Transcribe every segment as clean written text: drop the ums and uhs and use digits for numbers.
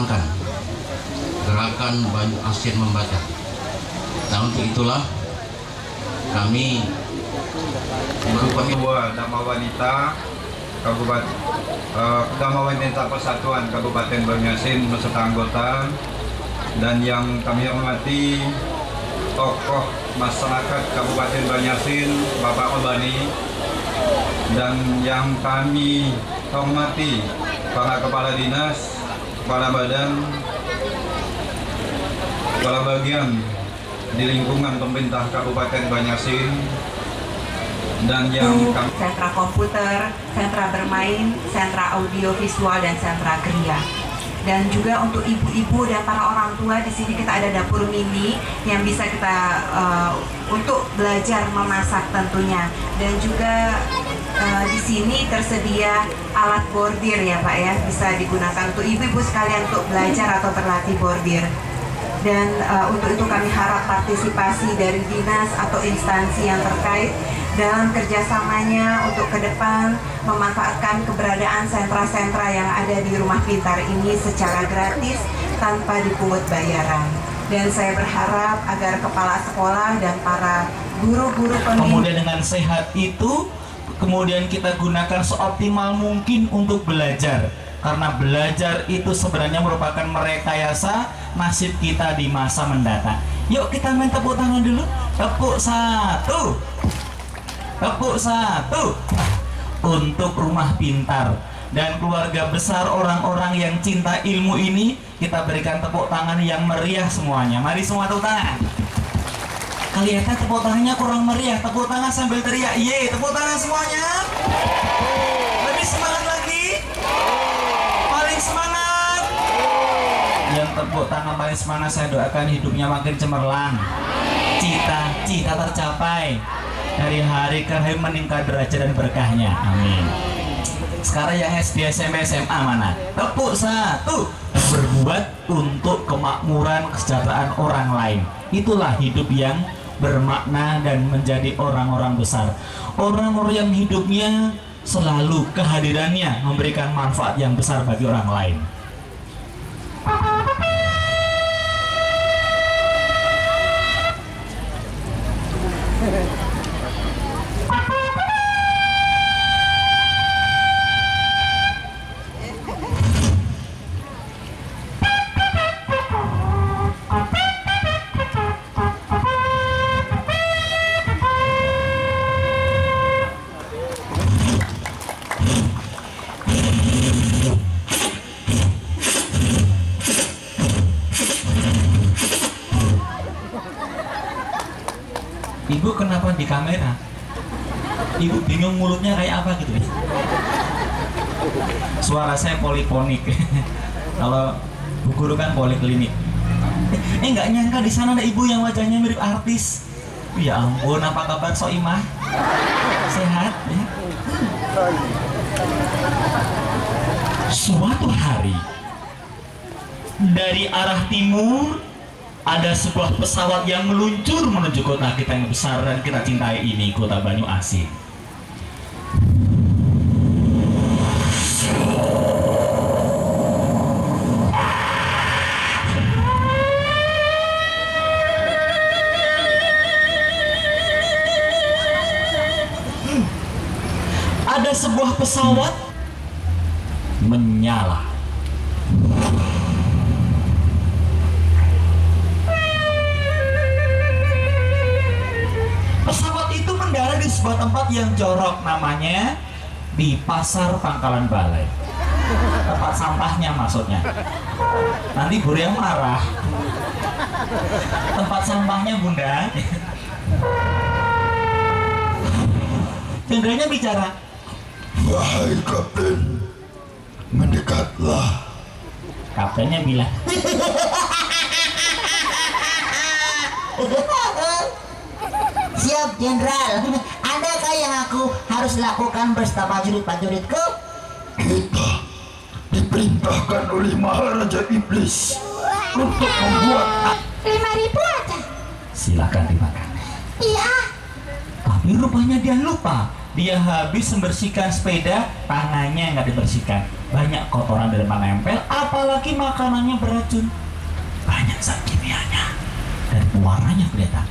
mengembangkan gerakan Banyu Asin Membaca. Nah, untuk itulah kami merupakan Dhamma Wanita Kabupaten Dhamma Wanita Persatuan Kabupaten Banyu Asin beserta anggota, dan yang kami hormati tokoh masyarakat Kabupaten Banyu Asin Bapak Obani, dan yang kami hormati para kepala dinas, kepala badan, kepala bagian di lingkungan pemerintah Kabupaten Banyu Asin, dan yang sentra komputer, sentra bermain, sentra audio visual, dan sentra kriya. Dan juga untuk ibu-ibu dan para orang tua, di sini kita ada dapur mini yang bisa kita untuk belajar memasak tentunya. Dan juga di sini tersedia alat bordir ya Pak ya, bisa digunakan untuk ibu-ibu sekalian untuk belajar atau berlatih bordir. Dan untuk itu kami harap partisipasi dari dinas atau instansi yang terkait dalam kerjasamanya untuk ke depan memanfaatkan keberadaan sentra-sentra yang ada di Rumah Pintar ini secara gratis tanpa dipungut bayaran. Dan saya berharap agar kepala sekolah dan para guru-guru kemudian dengan sehat itu kemudian kita gunakan seoptimal mungkin untuk belajar, karena belajar itu sebenarnya merupakan merekayasa nasib kita di masa mendatang. Yuk kita main tepuk tangan dulu. Tepuk satu, tepuk satu untuk Rumah Pintar dan keluarga besar orang-orang yang cinta ilmu ini. Kita berikan tepuk tangan yang meriah semuanya. Mari semua tepuk tangan. Kelihatannya tepuk tangannya kurang meriah. Tepuk tangan sambil teriak ye. Tepuk tangan semuanya. Lebih semangat lagi. Paling semangat. Yang tepuk tangan paling semangat saya doakan hidupnya makin cemerlang, cita-cita tercapai, dari hari ke hari meningkat derajat dan berkahnya. Amin. Sekarang yang SD, SMP, SMA mana? Tepuk satu. Berbuat untuk kemakmuran kesejahteraan orang lain. Itulah hidup yang bermakna dan menjadi orang-orang besar. Orang-orang yang hidupnya selalu kehadirannya memberikan manfaat yang besar bagi orang lain. Ibu kenapa di kamera? Ibu bingung mulutnya kayak apa gitu? Suara saya polifonik. Kalau Bu Guru kan poliklinik. Nggak nyangka di sana ada ibu yang wajahnya mirip artis. Ya ampun, apa kabar Soimah? Sehat ya? Suatu hari dari arah timur ada sebuah pesawat yang meluncur menuju kota kita yang besar dan kita cintai ini, kota Banyu Asin. Ada sebuah pesawat menyala. Pesawat itu mendarat di sebuah tempat yang jorok, namanya di Pasar Pangkalan Balai. Tempat sampahnya maksudnya. Nanti guru yang marah. Tempat sampahnya Bunda. Jenderalnya bicara. Wahai Kapten, mendekatlah. Kaptennya bilang. Siap Jenderal. Adakah yang aku harus lakukan beserta prajurit-prajuritku? Kita diperintahkan oleh Maharaja Iblis untuk membuat 5.000 aja. Silakan dimakan. Iya. Tapi rupanya dia lupa dia habis membersihkan sepeda, tangannya nggak dibersihkan, banyak kotoran dari menempel, apalagi makanannya beracun, banyak zat kimianya dan warnanya kelihatan.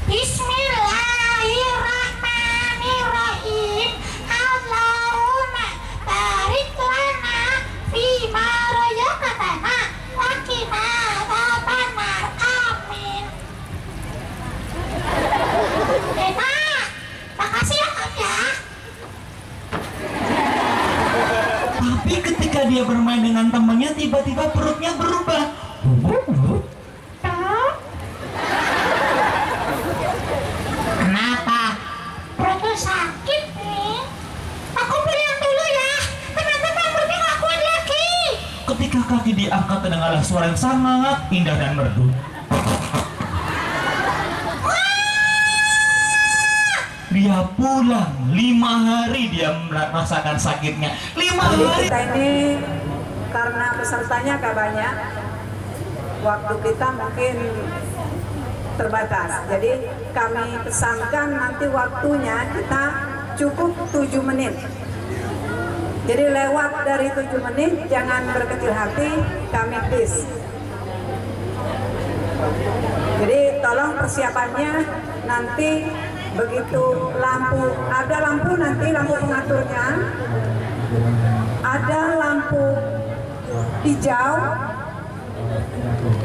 Bismillahirrahmanirrahim. Allahumma barik lana fima razaqtana wa qina adzabannar. Amin. Enak. Makasih ya, Kang ya. Tapi ketika dia bermain dengan temannya, tiba-tiba perutnya berubah. Kenapa? Perutnya sakit nih. Aku pulang dulu ya. Teman-teman, perutnya gak kuat lagi. Ketika kaki diangkat terdengarlah suara yang sangat indah dan merdu. Dia pulang, 5 hari dia merasakan sakitnya. 5 hari. Kita ini karena pesertanya gak banyak, waktu kita mungkin terbatas. Jadi kami pesankan nanti waktunya kita cukup 7 menit. Jadi lewat dari 7 menit jangan berkecil hati, kami please. Jadi tolong persiapannya nanti begitu ada lampu nanti, lampu pengaturnya, ada lampu hijau.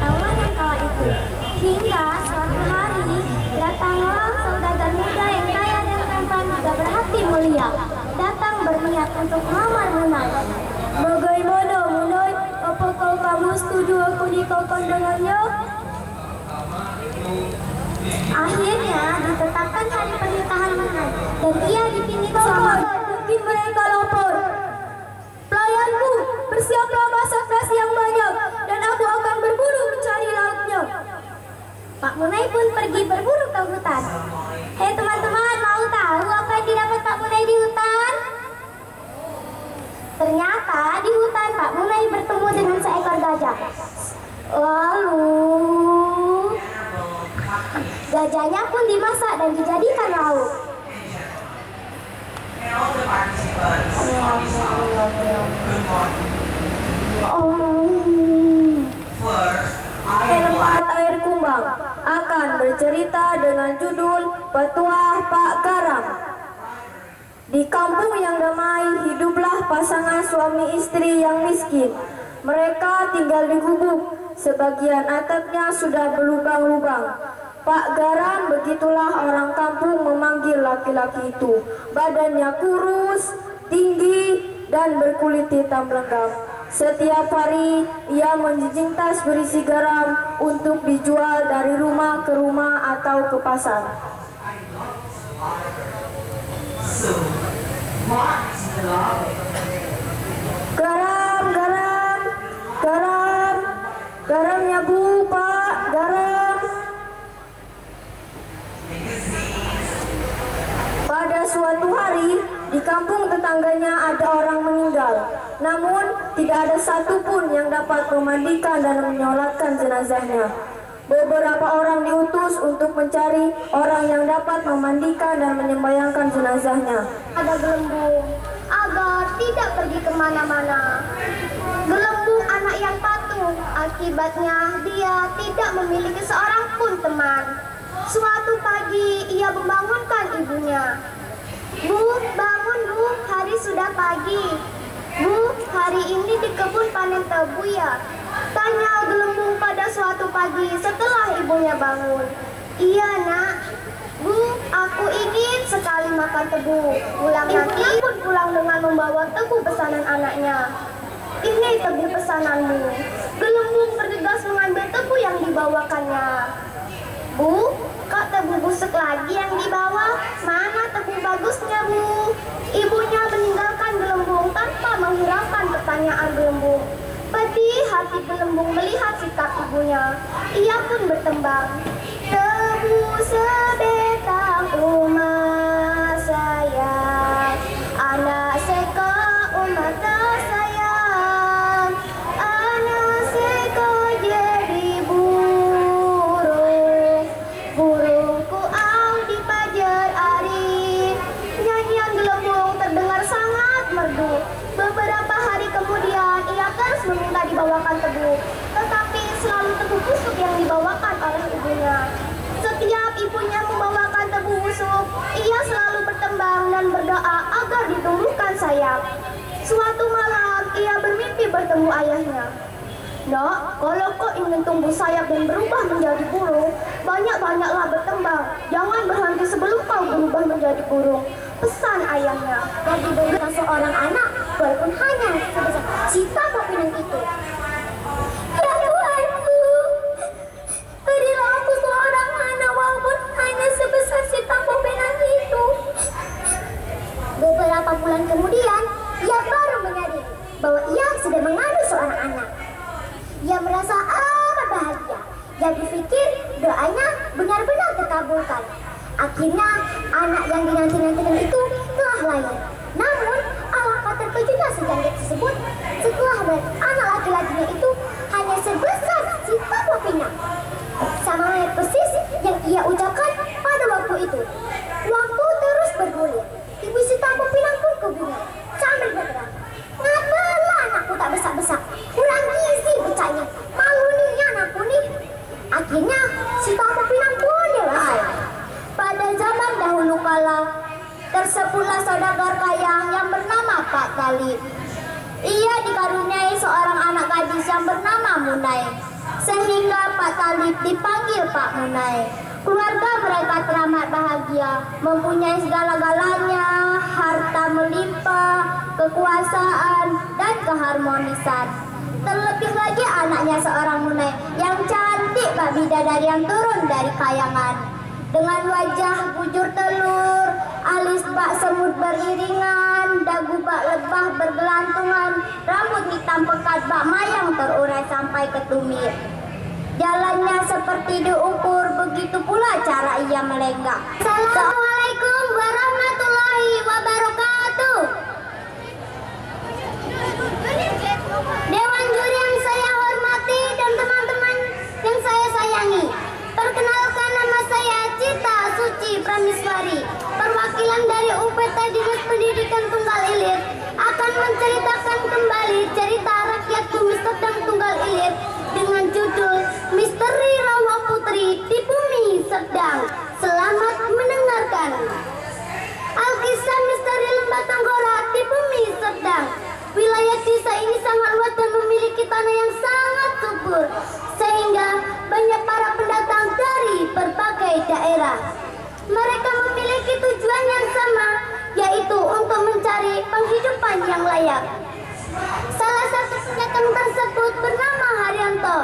Awan yang kala itu, hingga suatu hari datanglah saudagar muda yang kaya dan tampan juga berhati mulia, datang berniat untuk melamar Munai. Bagaimana Munai? Apakah kamu setuju aku nikahkan dengannya? Akhirnya ditetapkan hari pernikahan Munai dan ia dipilih bersama. Mungkin mereka lapar. Pelayanku, bersiaplah masak nasi yang banyak dan aku akan berburu mencari lauknya. Pak Munai pun pergi berburu ke hutan. Hei teman-teman, mau tahu apa yang didapat Pak Munai di hutan? Ternyata di hutan Pak Munai bertemu dengan seekor gajah. Lalu gajahnya pun dimasak dan dijadikan lauk. Film Air Kumbang akan bercerita dengan judul Petuah Pak Garam. Di kampung yang damai hiduplah pasangan suami istri yang miskin. Mereka tinggal di gubuk, sebagian atapnya sudah berlubang-lubang. Pak Garam, begitulah orang kampung memanggil laki-laki itu. Badannya kurus, tinggi, dan berkulit hitam legam. Setiap hari ia menjinjing tas berisi garam untuk dijual dari rumah ke rumah atau ke pasar. Garam, garam, garam, garamnya Bu, Pak, garam. Pada suatu hari, di kampung tetangganya ada orang meninggal. Namun, tidak ada satupun yang dapat memandikan dan menyolatkan jenazahnya. Beberapa orang diutus untuk mencari orang yang dapat memandikan dan menyembayangkan jenazahnya. Ada gelembung, agar tidak pergi kemana-mana. Gelembung anak yang patuh, akibatnya dia tidak memiliki seorang pun teman. Suatu pagi ia membangunkan ibunya. Bu, bangun Bu, hari sudah pagi. Bu, hari ini di kebun panen tebu ya? Tanya gelembung pada suatu pagi setelah ibunya bangun. Iya nak. Bu, aku ingin sekali makan tebu. Pulang nanti pun pulang dengan membawa tebu pesanan anaknya. Ini tebu pesananmu. Gelembung bergegas mengambil tebu yang dibawakannya. Bu, kok tebu busuk lagi yang dibawa? Mana tebu bagusnya Bu? Ibunya meninggalkan gelembung tanpa menghiraukan pertanyaan gelembung. Pedih hati gelembung melihat sikap ibunya. Ia pun bertembang. Tebu sebatang rumah saya, anak seka umat tersayang, anak seka jadi burung, burungku au di pajar ari, nyanyian ibunya membawakan tebu busuk, ia selalu bertembang dan berdoa agar ditumbuhkan sayap. Suatu malam, ia bermimpi bertemu ayahnya. Nak, kalau kau ingin tumbuh sayap dan berubah menjadi burung, banyak-banyaklah bertembang. Jangan berhenti sebelum kau berubah menjadi burung. Pesan ayahnya. Kau diberikan seorang anak, walaupun hanya sebesar cita pinang itu. Ya Tuhanku, berilah aku seorang anak walaupun hanya sebesar cita pinang itu. Beberapa bulan kemudian, ia baru menyadari bahwa ia sudah mengandung seorang anak. Ia merasa amat bahagia. Ia berpikir doanya benar-benar terkabulkan. Akhirnya anak yang dinanti-nantikan itu telah lahir. Namun alangkah terkejutnya si janda tersebut setelah melihat anak laki-lakinya itu hanya sebesar cita pinang. Sama persis yang ia ucapkan pada waktu itu. Waktu terus bergulir. Ibu si Tampo Pinang pun kebingungan sambil bergerak. Ngapalah anakku tak besar-besar? Kurang gizi becaknya. Malu nih anakku nih. Akhirnya si Tampo Pinang pun dewasa. Pada zaman dahulu kala, tersebutlah saudagar kaya yang bernama Pak Talib. Ia dikaruniai seorang anak gadis yang bernama Munai, sehingga Pak Talib dipanggil Pak Munai. Keluarga mereka teramat bahagia, mempunyai segala-galanya, harta melimpah, kekuasaan, dan keharmonisan. Terlebih lagi anaknya seorang Munai yang cantik bak bidadari yang turun dari kayangan. Dengan wajah bujur telur, alis bak semut beriringan, dagu bak lebah bergelantungan, rambut hitam pekat bak mayang terurai sampai ke tumit. Jalannya seperti diukur, begitu pula cara ia melenggak. Assalamualaikum warahmatullahi wabarakatuh. Dewan juri yang saya hormati dan teman-teman yang saya sayangi, perkenalkan nama saya Cita Suci Prameswari, perwakilan dari UPT Dinas Pendidikan Tunggal Ilir, akan menceritakan kembali cerita rakyat Kumis Sedang Tunggal Ilir dengan judul Misteri Rawa Putri di Bumi Sedang. Selamat mendengarkan. Alkisah misteri Lembah Tanggora di Bumi Sedang. Wilayah desa ini sangat luas dan memiliki tanah yang sangat subur, sehingga banyak para pendatang dari berbagai daerah. Mereka memiliki tujuan yang sama, yaitu untuk mencari penghidupan yang layak. Salah satu pendatang tersebut bernama Haryanto.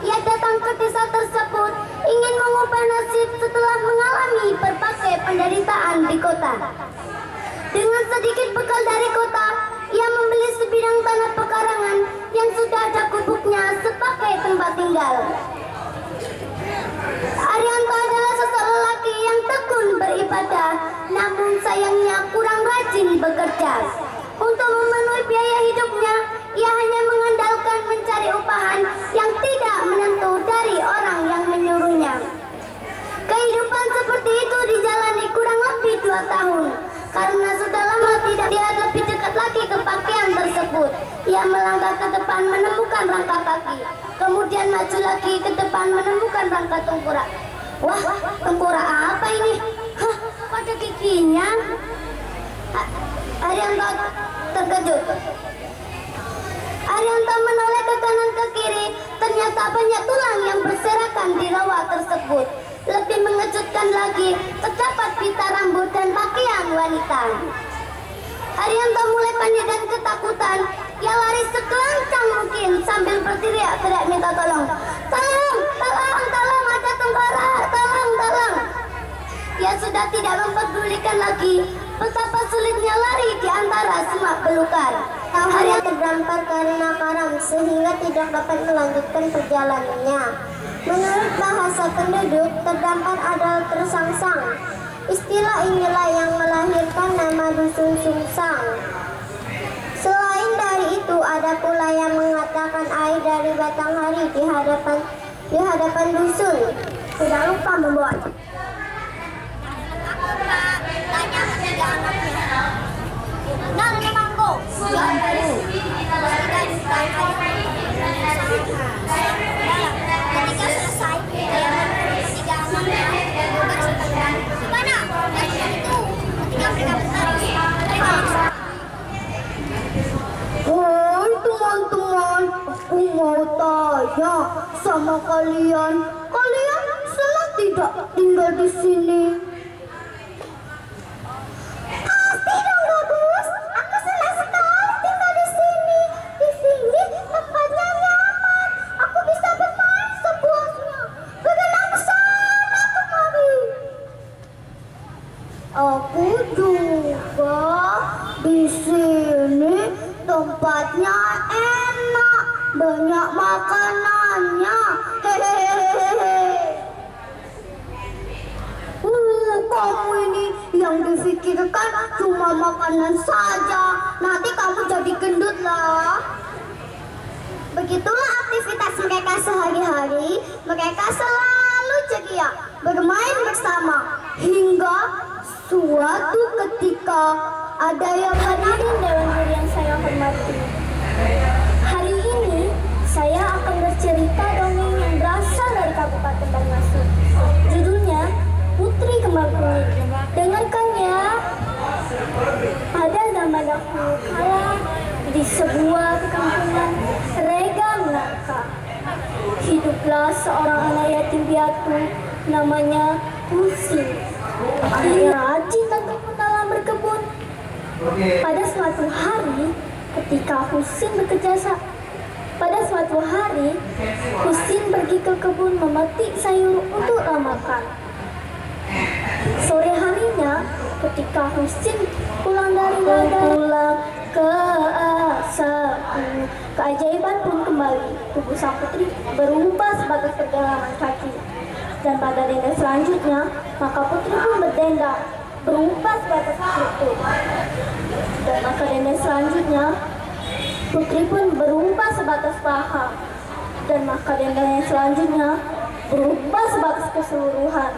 Ia datang ke desa tersebut ingin mengubah nasib setelah mengalami berbagai penderitaan di kota. Dengan sedikit bekal dari kota, ia membeli sebidang tanah pekarangan yang sudah ada gubuknya sebagai tempat tinggal. Haryanto adalah sosok lelaki yang tekun beribadah, namun sayangnya kurang rajin bekerja. Untuk memenuhi biaya hidupnya, ia hanya mengandalkan mencari upahan yang tidak menentu dari orang yang menyuruhnya. Kehidupan seperti itu dijalani kurang lebih 2 tahun. Karena sudah lama tidak dilihat lebih dekat lagi ke pakaian tersebut, ia melangkah ke depan menemukan rangka kaki. Kemudian maju lagi ke depan menemukan rangka tengkorak. Wah, tengkorak apa ini? Hah, pada giginya. Haryanto terkejut. Haryanto menoleh ke kanan ke kiri. Ternyata banyak tulang yang berserakan di rawa tersebut. Lebih mengejutkan lagi, terdapat pita rambut dan pakaian wanita. Haryanto mulai panik dan ketakutan. Ia lari sekencang mungkin sambil berteriak-teriak minta tolong. Tolong, tolong, tolong, ada tengkorak, tolong, tolong. Ia sudah tidak mempedulikan lagi betapa sulitnya lari di antara semak belukar. Haryanto terdampar karena karam sehingga tidak dapat melanjutkan perjalanannya. Menurut bahasa penduduk, terdampar adalah tersangsang. Istilah inilah yang melahirkan nama dusun Sungsang. Selain dari itu, ada pula yang mengatakan air dari batang hari di hadapan dusun. Tidak lupa membawanya. Ketika selesai, dia bertiga tanya sama kalian, kalian salah tidak tinggal di sini? Pasti dong bagus, aku senang sekali tinggal di sini. Di sini tempatnya nyaman, aku bisa bermain sepuasnya, bergerak sana kemari. Aku juga di sini tempatnya enak, banyak makanannya. Hehehe. Kamu ini yang difikirkan cuma makanan saja. Nanti kamu jadi gendut lah. Begitulah aktivitas mereka sehari-hari. Mereka selalu ceria, bermain bersama. Hingga suatu ketika ada yang hadirin Dewan Juri yang saya hormati. Hari ini saya akan bercerita dongeng yang berasal dari Kabupaten Banyuasin. Judulnya Putri Kembang Kunyit. Dengarkan ya. Pada zaman dahulu kala di sebuah kampungan rega Melaka, hiduplah seorang anak yatim piatu namanya Husin. Dia rajin dan tekun dalam berkebun. Pada suatu hari, ketika Husin pergi ke kebun memetik sayur untuk makan. Sore harinya, ketika Husin pulang dari ladang ke asaku, keajaiban pun kembali. Tubuh sang putri berubah sebagai pergelangan kaki. Dan pada denda selanjutnya, maka putri pun berdenda, berubah sebagai lutut. Dan maka denda selanjutnya, putri pun berubah sebatas paha. Dan maka denda yang selanjutnya, berubah sebatas keseluruhan,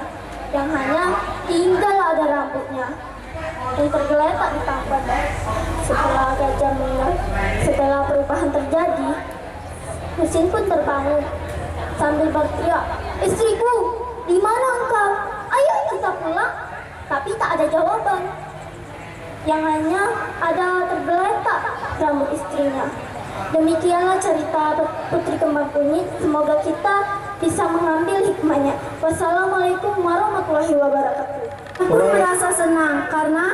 yang hanya tinggal ada rambutnya yang tergeletak di tampan. Setelah gajah mendengar, setelah perubahan terjadi, Husin pun terbangun sambil berteriak, "Istriku, di mana engkau? Ayo kita pulang." Tapi tak ada jawaban. Yang hanya ada tergeletak rambut istrinya. Demikianlah cerita Putri Kembang Kunyit. Semoga kita bisa mengambil hikmahnya. Wassalamualaikum warahmatullahi wabarakatuh. Aku merasa senang karena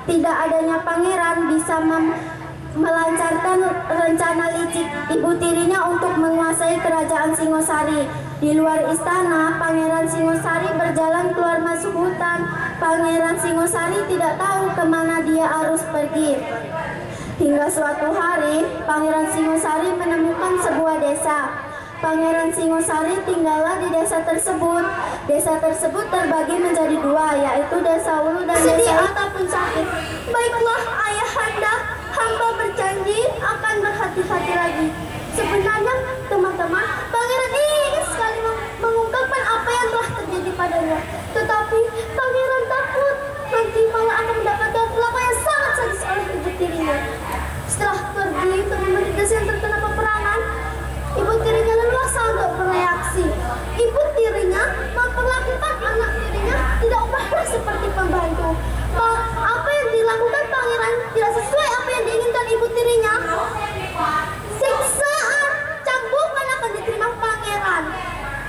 tidak adanya pangeran bisa melancarkan rencana licik ibu tirinya untuk menguasai kerajaan Singosari. Di luar istana, Pangeran Singosari berjalan keluar masuk hutan. Pangeran Singosari tidak tahu kemana dia harus pergi. Hingga suatu hari, Pangeran Singosari menemukan sebuah desa. Pangeran Singosari tinggallah di desa tersebut. Desa tersebut terbagi menjadi dua, yaitu Desa Ulu dan Sedih ataupun sakit. Baiklah ayahanda, hamba berjanji akan berhati-hati lagi. Sebenarnya teman-teman, Pangeran ingin sekali mengungkapkan apa yang telah terjadi padanya. Tetapi Pangeran takut nanti malah akan mendapatkan perlakuan yang sangat sadis oleh ibu tirinya. Setelah pergi untuk memberi desa yang terkena peperangan, ibu tirinya leluasa untuk bereaksi. Ibu tirinya memperlakukan anak tirinya tidak baik seperti pembantu. Apa yang dilakukan Pangeran tidak sesuai apa yang diinginkan ibu tirinya. Siksaan, cambukan akan diterima Pangeran.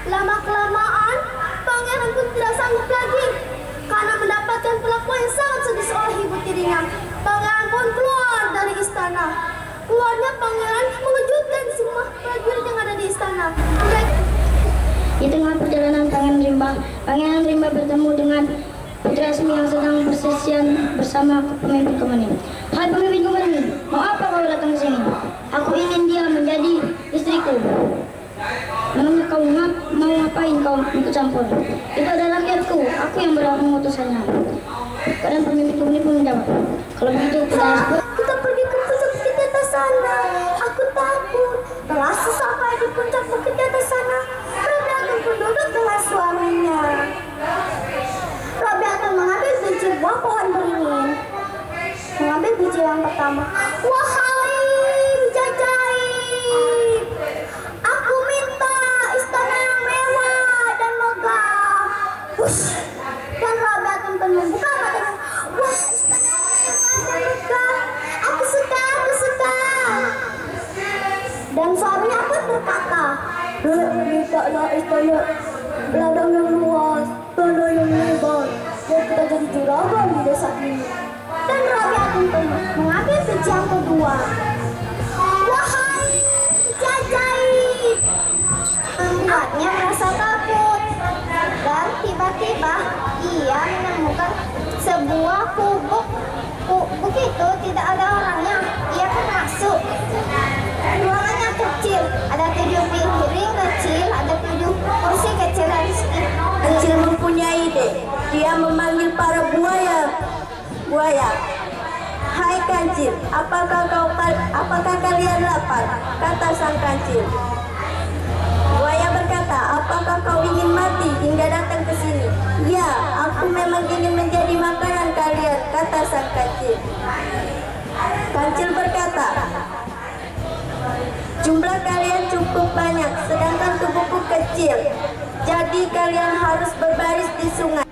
Lama-kelamaan, Pangeran pun tidak sanggup lagi karena mendapatkan perlakuan yang sangat sadis oleh ibu tirinya. Pangeran pun keluar dari istana. Keluarnya Pangeran mengejutkan semua prajurit yang ada di istana. Di tengah perjalanan Pangeran Rimba bertemu dengan Putri Asmi yang sedang bersesian bersama pemimpin Kemening. "Hai pemimpin Kemening, mau apa kau datang ke sini?" "Aku ingin dia menjadi istriku." "Memangnya kau mau ngapain kau ikut campur?" "Itu adalah rakyatku, aku yang berhak memutuskannya." Dan pemimpin Kemening pun menjawab, "Kalau begitu kita pergi ke puncak bukit di atas sana. Aku takut." Telah sampai di puncak bukit di atas sana, Rabiatun penduduk dengan suaminya. Rabiatun mengambil biji buah pohon beringin. Mengambil biji yang pertama. "Wahai Jajaib, aku minta istana yang mewah dan megah." Dan Rabiatun pun membuka matanya. "Wah, istana yang mewah dan megah. Aku suka, aku suka." Dan suaminya pun berkata, Mintalah istana ladang yang luas, tanah yang lebar, dan kita jadi juragan di desa ini. Dan rakyat untuk mengambil biji yang kedua. Wahai Jajaib, membuatnya merasa takut. Dan tiba-tiba ia menemukan sebuah kubuk. Kubuk itu tidak ada orangnya. Ia pun masuk. Ruangannya kecil, ada 7 piring kecil, ada 7 kursi kecil dan Kancil mempunyai ide. Dia memanggil para buaya. Hai Kancil, apakah kalian lapar? Kata sang Kancil. Buaya berkata, apakah kau ingin mati hingga datang ke sini? Ya, aku memang ingin menjadi makanan kalian, kata sang Kancil. Kancil berkata, jumlah kalian cukup banyak, sedangkan tubuhku kecil. Jadi kalian harus berbaris di sungai.